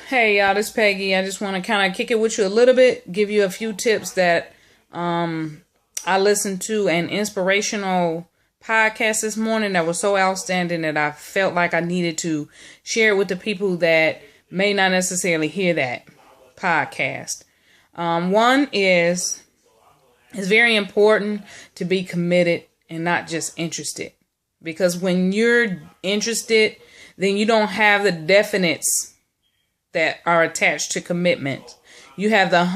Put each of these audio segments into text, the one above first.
Hey y'all, this is Peggy. I just want to kind of kick it with you a little bit, give you a few tips that I listened to an inspirational podcast this morning that was so outstanding that I felt like I needed to share it with the people that may not necessarily hear that podcast. One is it's very important to be committed and not just interested, because when you're interested, then you don't have the definites that are attached to commitment. You have the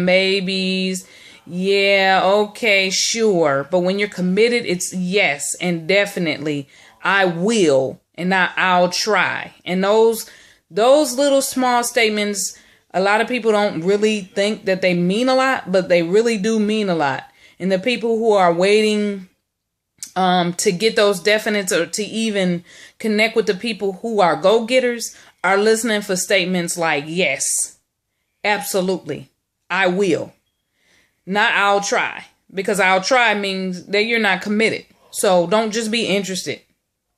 maybes, yeah, okay, sure. But when you're committed, it's yes and definitely, I will, and not I'll try. And those little small statements, a lot of people don't really think that they mean a lot, but they really do mean a lot. And the people who are waiting to get those definites or to even connect with the people who are go-getters are listening for statements like, yes, absolutely, I will, not I'll try, because I'll try means that you're not committed. So don't just be interested,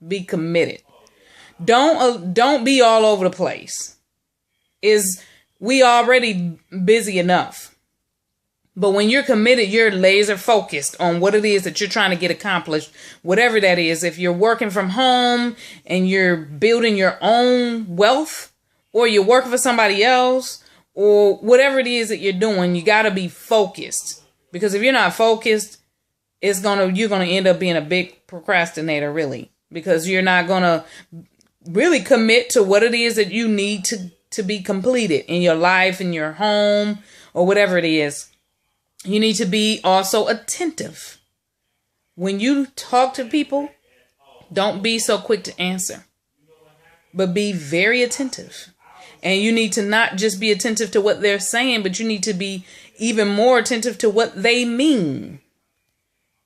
be committed. Don't be all over the place. We already busy enough. But when you're committed, you're laser focused on what it is that you're trying to get accomplished, whatever that is. If you're working from home and you're building your own wealth, or you're working for somebody else, or whatever it is that you're doing, you got to be focused. Because if you're not focused, you're going to end up being a big procrastinator, really, because you're not going to really commit to what it is that you need to be completed in your life, in your home, or whatever it is. You need to be also attentive. When you talk to people, don't be so quick to answer, but be very attentive. And you need to not just be attentive to what they're saying, but you need to be even more attentive to what they mean.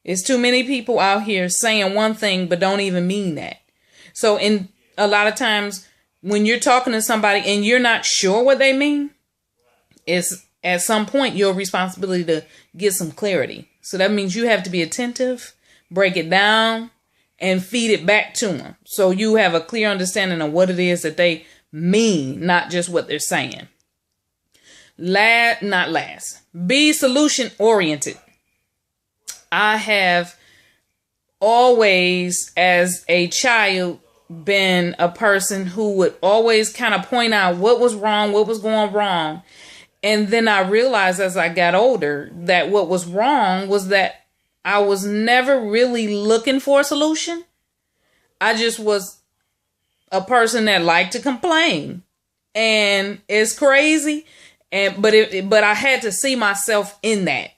It's too many people out here saying one thing, but don't even mean that. So in a lot of times when you're talking to somebody and you're not sure what they mean, it's at some point your responsibility to get some clarity. So that means you have to be attentive, break it down, and feed it back to them. So you have a clear understanding of what it is that they mean, not just what they're saying. Not last. Be solution oriented. I have always, as a child, been a person who would always kind of point out what was wrong, what was going wrong. And then I realized as I got older that what was wrong was that I was never really looking for a solution. I just was a person that liked to complain. And it's crazy. But I had to see myself in that.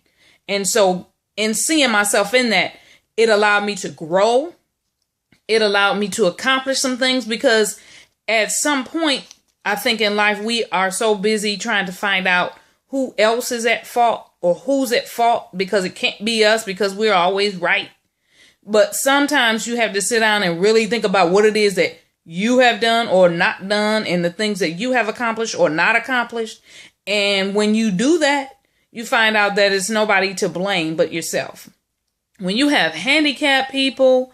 And so in seeing myself in that, it allowed me to grow. It allowed me to accomplish some things, because at some point, I think in life, we are so busy trying to find out who else is at fault or who's at fault, because it can't be us because we're always right. But sometimes you have to sit down and really think about what it is that you have done or not done, and the things that you have accomplished or not accomplished. And when you do that, you find out that it's nobody to blame but yourself. When you have handicapped people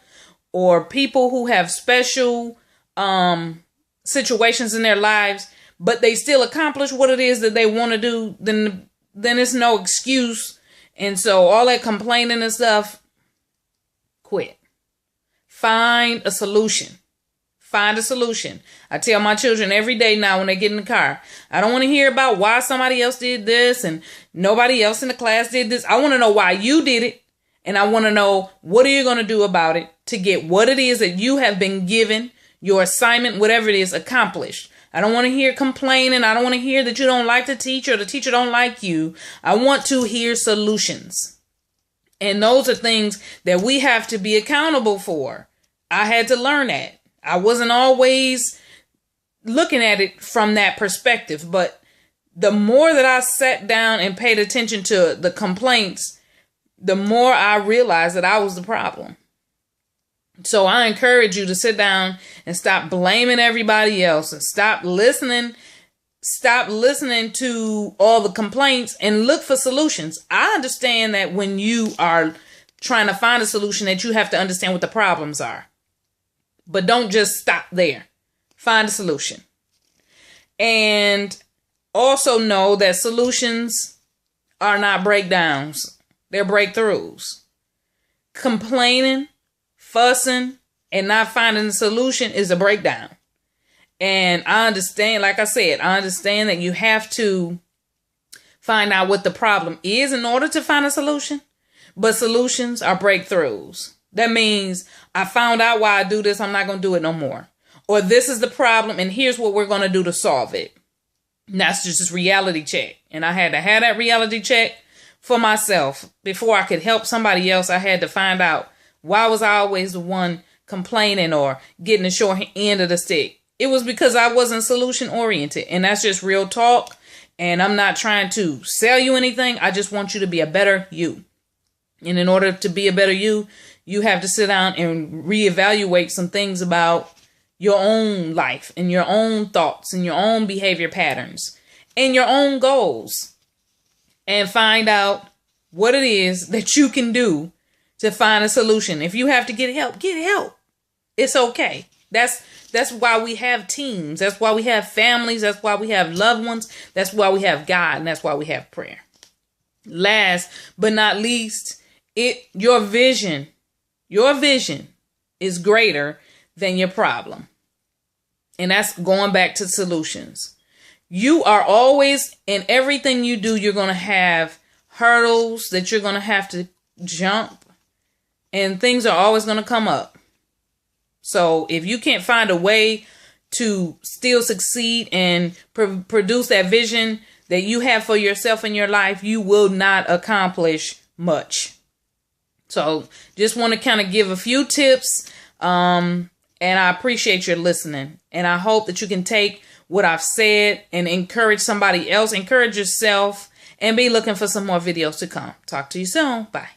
or people who have special situations in their lives, but they still accomplish what it is that they want to do, then it's no excuse. And so all that complaining and stuff, quit. Find a solution. Find a solution. I tell my children every day now when they get in the car, I don't want to hear about why somebody else did this and nobody else in the class did this. I want to know why you did it. And I want to know, what are you going to do about it to get what it is that you have been given, your assignment, whatever it is, accomplished. I don't want to hear complaining. I don't want to hear that you don't like the teacher or the teacher don't like you. I want to hear solutions. And those are things that we have to be accountable for. I had to learn that. I wasn't always looking at it from that perspective, but the more that I sat down and paid attention to the complaints, the more I realized that I was the problem. So I encourage you to sit down and stop blaming everybody else and stop listening to all the complaints and look for solutions. I understand that when you are trying to find a solution, that you have to understand what the problems are. But don't just stop there. Find a solution. And also know that solutions are not breakdowns. They're breakthroughs. Complaining, fussing, and not finding a solution is a breakdown. And I understand, like I said, I understand that you have to find out what the problem is in order to find a solution. But solutions are breakthroughs. That means I found out why I do this. I'm not going to do it no more. Or this is the problem, and here's what we're going to do to solve it. And that's just this reality check. And I had to have that reality check for myself. Before I could help somebody else, I had to find out, why was I always the one complaining or getting the short end of the stick? It was because I wasn't solution oriented. And that's just real talk. And I'm not trying to sell you anything. I just want you to be a better you. And in order to be a better you, you have to sit down and reevaluate some things about your own life and your own thoughts and your own behavior patterns and your own goals, and find out what it is that you can do to find a solution. If you have to get help, get help. It's okay. That's why we have teams. That's why we have families. That's why we have loved ones. That's why we have God, and that's why we have prayer. Last but not least, your vision is greater than your problem. And that's going back to solutions. You are always, in everything you do, you're going to have hurdles that you're going to have to jump, and things are always going to come up. So if you can't find a way to still succeed and produce that vision that you have for yourself in your life, you will not accomplish much. So just want to kind of give a few tips. And I appreciate your listening. And I hope that you can take what I've said and encourage somebody else, encourage yourself, and be looking for some more videos to come. Talk to you soon. Bye.